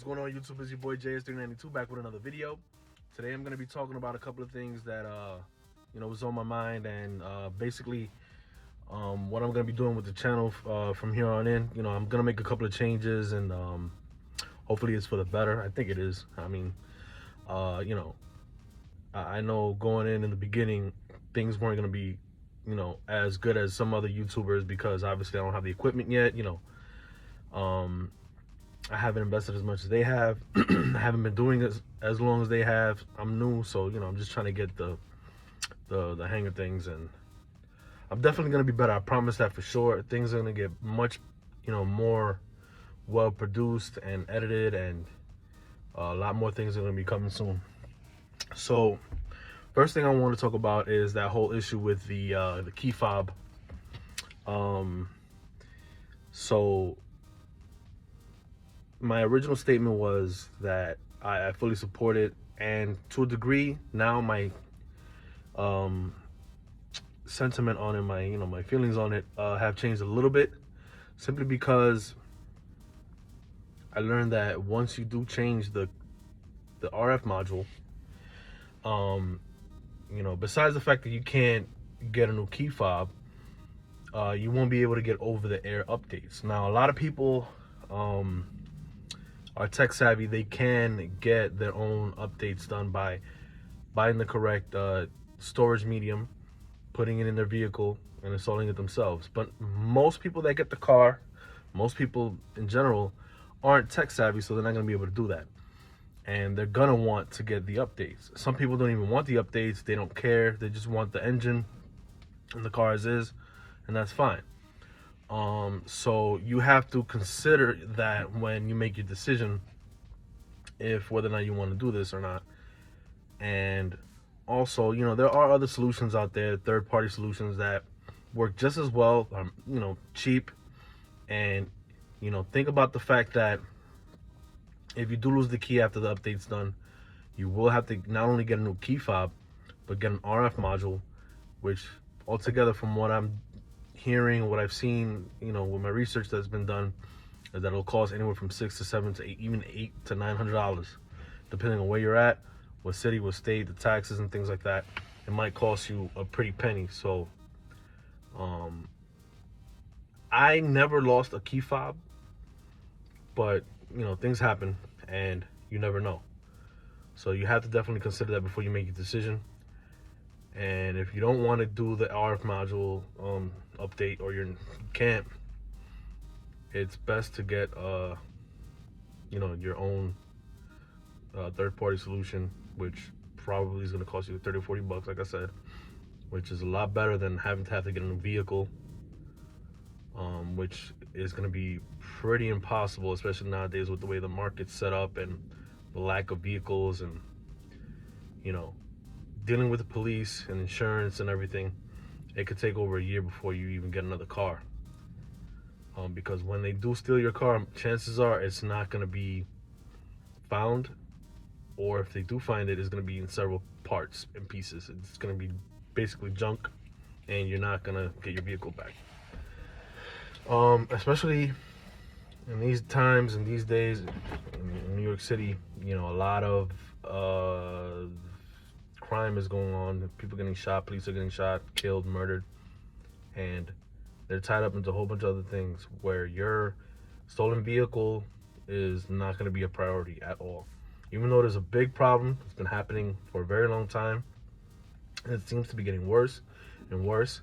going on, YouTube? It's your boy JS392 back with another video. Today I'm going to be talking about a couple of things that was on my mind, and basically what I'm going to be doing with the channel from here on in. I'm going to make a couple of changes, and hopefully it's for the better. I think it is. I mean, I know going in the beginning things weren't going to be as good as some other YouTubers, because obviously I don't have the equipment yet. I haven't invested as much as they have. I haven't been doing it as long as they have. I'm new, so I'm just trying to get the hang of things, and I'm definitely gonna be better. I promise that for sure. Things are gonna get much more well produced and edited, and a lot more things are gonna be coming soon. So first thing I want to talk about is that whole issue with the key fob. So my original statement was that I fully support it, and to a degree now my sentiment on it, my feelings on it have changed a little bit, simply because I learned that once you do change the RF module, besides the fact that you can't get a new key fob, you won't be able to get over the air updates. Now, a lot of people are tech savvy. They can get their own updates done by buying the correct storage medium, putting it in their vehicle, and installing it themselves. But most people that get the car, most people in general, aren't tech savvy, so they're not going to be able to do that. And they're going to want to get the updates. Some people don't even want the updates. They don't care. They just want the engine and the car as is, and that's fine. So you have to consider that when you make your decision, if whether or not you want to do this or not. And also, there are other solutions out there, third-party solutions that work just as well, cheap. And think about the fact that if you do lose the key after the update's done, you will have to not only get a new key fob, but get an RF module, which altogether, from what I'm hearing, what I've seen, with my research that's been done, is that it'll cost anywhere from $600 to $700 to even $800 to $900, depending on where you're at, what city, what state, the taxes and things like that. It might cost you a pretty penny. So I never lost a key fob, but things happen and you never know. So you have to definitely consider that before you make your decision. And if you don't want to do the RF module update, or you can't, it's best to get your own third-party solution, which probably is going to cost you 30 or 40 bucks, like I said, which is a lot better than having to get a new vehicle, which is going to be pretty impossible, especially nowadays with the way the market's set up and the lack of vehicles, and dealing with the police and insurance and everything. It could take over a year before you even get another car, because when they do steal your car, chances are it's not going to be found, or if they do find it, it's going to be in several parts and pieces. It's going to be basically junk, and you're not going to get your vehicle back. Especially in these times and these days in New York City, a lot of crime is going on. People getting shot, police are getting shot, killed, murdered, and they're tied up into a whole bunch of other things where your stolen vehicle is not going to be a priority at all. Even though there's a big problem, it's been happening for a very long time, and it seems to be getting worse and worse.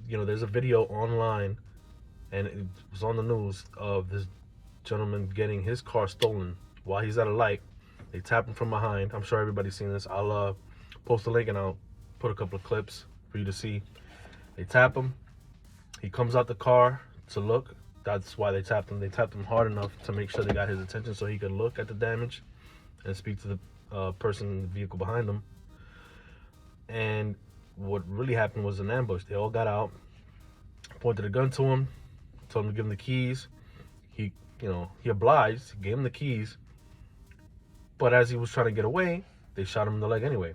There's a video online, and it was on the news, of this gentleman getting his car stolen while he's at a light. They tap him from behind. I'm sure everybody's seen this. I'll post a link, and I'll put a couple of clips for you to see. They tap him. He comes out the car to look. That's why they tapped him. They tapped him hard enough to make sure they got his attention so he could look at the damage and speak to the person in the vehicle behind him. And what really happened was an ambush. They all got out, pointed a gun to him, told him to give him the keys. He obliged, gave him the keys. But as he was trying to get away, they shot him in the leg anyway.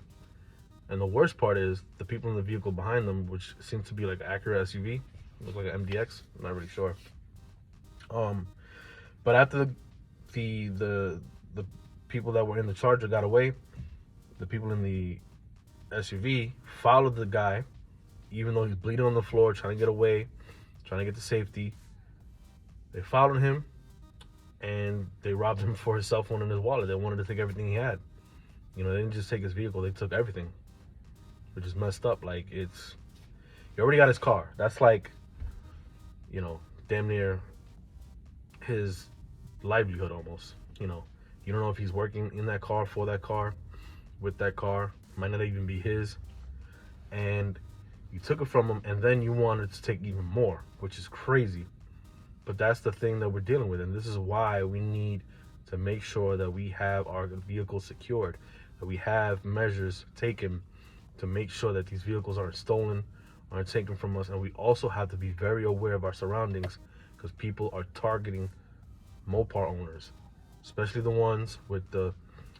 And the worst part is the people in the vehicle behind them, which seemed to be like an Acura SUV, looked like an MDX, I'm not really sure. But after the the people that were in the Charger got away. The people in the SUV followed the guy, even though he's bleeding on the floor, trying to get away, trying to get to safety. They followed him, and they robbed him for his cell phone and his wallet. They wanted to take everything he had. You know, they didn't just take his vehicle, they took everything, which is messed up. Like, you already got his car. That's like, you know, damn near his livelihood almost. You know, you don't know if he's working in that car, for that car, with that car. Might not even be his. And you took it from him, and then you wanted to take even more, which is crazy. But that's the thing that we're dealing with, and this is why we need to make sure that we have our vehicles secured, that we have measures taken to make sure that these vehicles aren't stolen, aren't taken from us. And we also have to be very aware of our surroundings, because people are targeting Mopar owners, especially the ones with the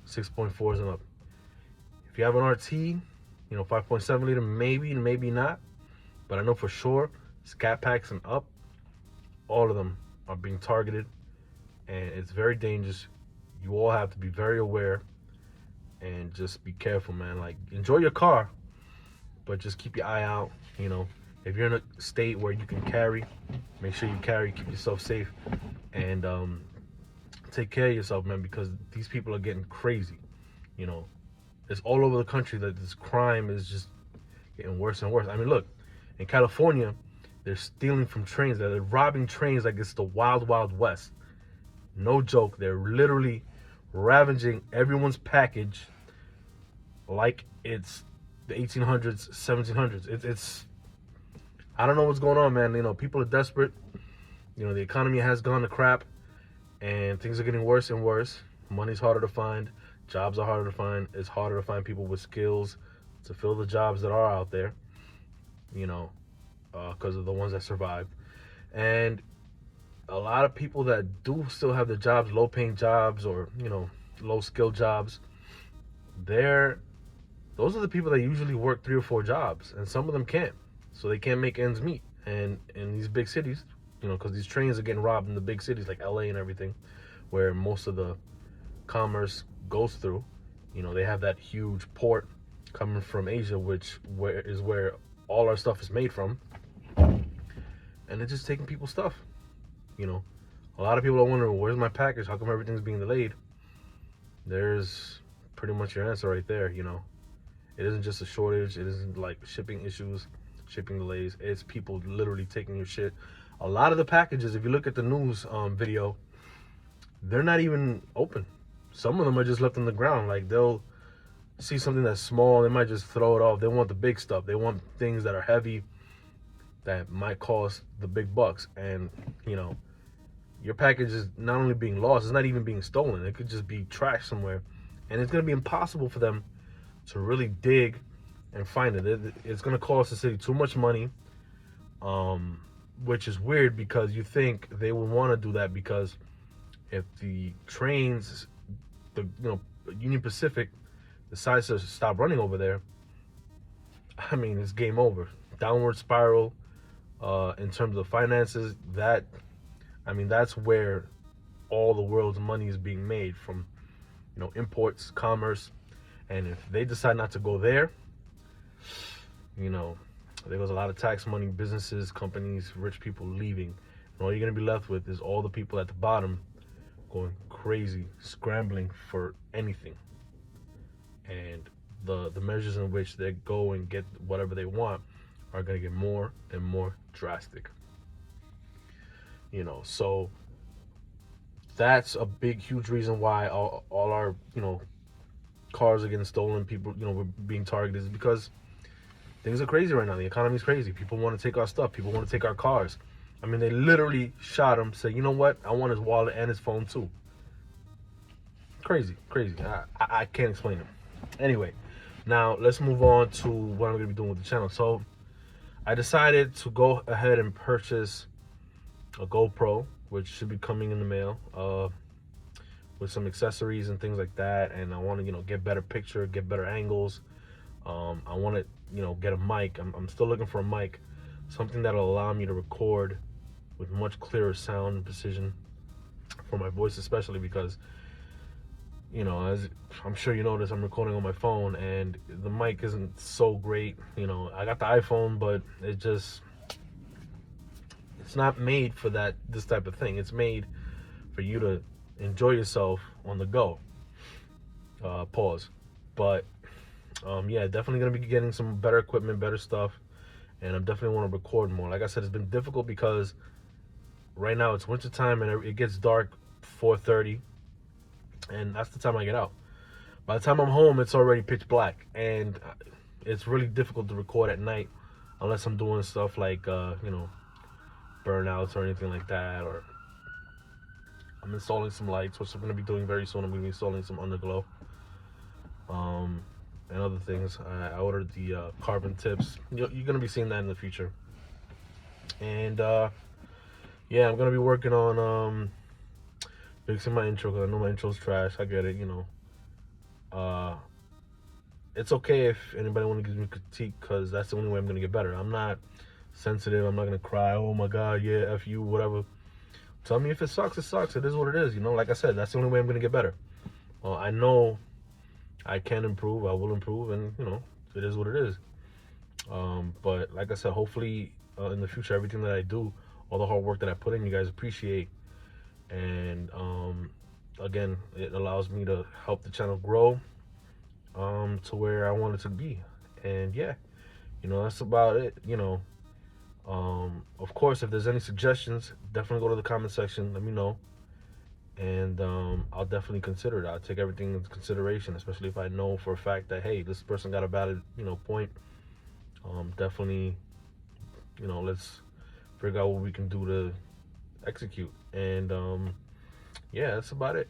6.4s and up. If you have an RT, you know, 5.7 liter, maybe not, but I know for sure Scat Packs and up, all of them are being targeted, and it's very dangerous. You all have to be very aware and just be careful, man. Like, enjoy your car, but just keep your eye out. You know, if you're in a state where you can carry, make sure you carry, keep yourself safe, and take care of yourself, man, because these people are getting crazy. You know, it's all over the country that this crime is just getting worse and worse. I mean, look, in California, they're stealing from trains. They're robbing trains like it's the wild, wild west. No joke. They're literally ravaging everyone's package like it's the 1800s, 1700s. It's I don't know what's going on, man. You know, people are desperate. You know, the economy has gone to crap, and things are getting worse and worse. Money's harder to find. Jobs are harder to find. It's harder to find people with skills to fill the jobs that are out there, you know, because of the ones that survived. And a lot of people that do still have the jobs, low-paying jobs, or, you know, low-skill jobs, those are the people that usually work 3 or 4 jobs, and some of them can't. So they can't make ends meet. And in these big cities, you know, because these trains are getting robbed in the big cities like LA and everything, where most of the commerce goes through. You know, they have that huge port coming from Asia, where all our stuff is made from, and they're just taking people's stuff. You know, a lot of people are wondering, where's my package? How come everything's being delayed? There's pretty much your answer right there. You know, it isn't just a shortage. It isn't like shipping issues, shipping delays. It's people literally taking your shit. A lot of the packages, if you look at the news video, they're not even open. Some of them are just left on the ground. Like, they'll see something that's small, they might just throw it off. They want the big stuff. They want things that are heavy, that might cost the big bucks. And, you know, your package is not only being lost, it's not even being stolen. It could just be trashed somewhere. And it's going to be impossible for them to really dig and find it. It's going to cost the city too much money, which is weird, because you think they would want to do that, because if the trains, Union Pacific decides to stop running over there, I mean, it's game over. Downward spiral in terms of finances. That's where all the world's money is being made from, you know, imports, commerce. And if they decide not to go there, you know, there goes a lot of tax money, businesses, companies, rich people leaving. And all you're going to be left with is all the people at the bottom going crazy, scrambling for anything. And the measures in which they go and get whatever they want are going to get more and more drastic. You know, so that's a big, huge reason why all our, you know, cars are getting stolen. People, you know, we're being targeted, is because things are crazy right now. The economy's crazy. People want to take our stuff. People want to take our cars. I mean, they literally shot him, said, you know what? I want his wallet and his phone too. Crazy. I can't explain it. Anyway, now let's move on to what I'm going to be doing with the channel. So I decided to go ahead and purchase a GoPro, which should be coming in the mail, with some accessories and things like that. And I want to, you know, get better picture, get better angles. I want to, you know, get a mic. I'm still looking for a mic, something that'll allow me to record with much clearer sound and precision. for my voice, especially because, as I'm sure you notice, I'm recording on my phone and the mic isn't so great. I got the iPhone, but it's not made for this type of thing. It's made for you to enjoy yourself on the go. Pause. But yeah, definitely gonna be getting some better equipment, better stuff, and I'm definitely want to record more. Like I said, it's been difficult because right now it's winter time and it gets dark 4:30, and that's the time I get out. By the time I'm home, it's already pitch black, and it's really difficult to record at night unless I'm doing stuff like burnouts or anything like that, or I'm installing some lights, which I'm going to be doing very soon. I'm going to be installing some underglow, um, and other things. I ordered the carbon tips. You're going to be seeing that in the future. And yeah, I'm going to be working on fixing my intro, because I know my intro's trash. I get it, Uh, it's okay if anybody want to give me critique, because that's the only way I'm going to get better. I'm not sensitive. I'm not going to cry, oh my God, yeah, F you, whatever. Tell me if it sucks, it sucks. It is what it is. Like I said, that's the only way I'm going to get better. I know I can improve. I will improve, and it is what it is. But like I said, hopefully in the future, everything that I do, all the hard work that I put in, you guys appreciate. And again, it allows me to help the channel grow to where I want it to be. And yeah, that's about it. Of course, if there's any suggestions, definitely go to the comment section. Let me know, and I'll definitely consider it. I'll take everything into consideration, especially if I know for a fact that, hey, this person got a valid point. Definitely, let's figure out what we can do to execute. And yeah, that's about it.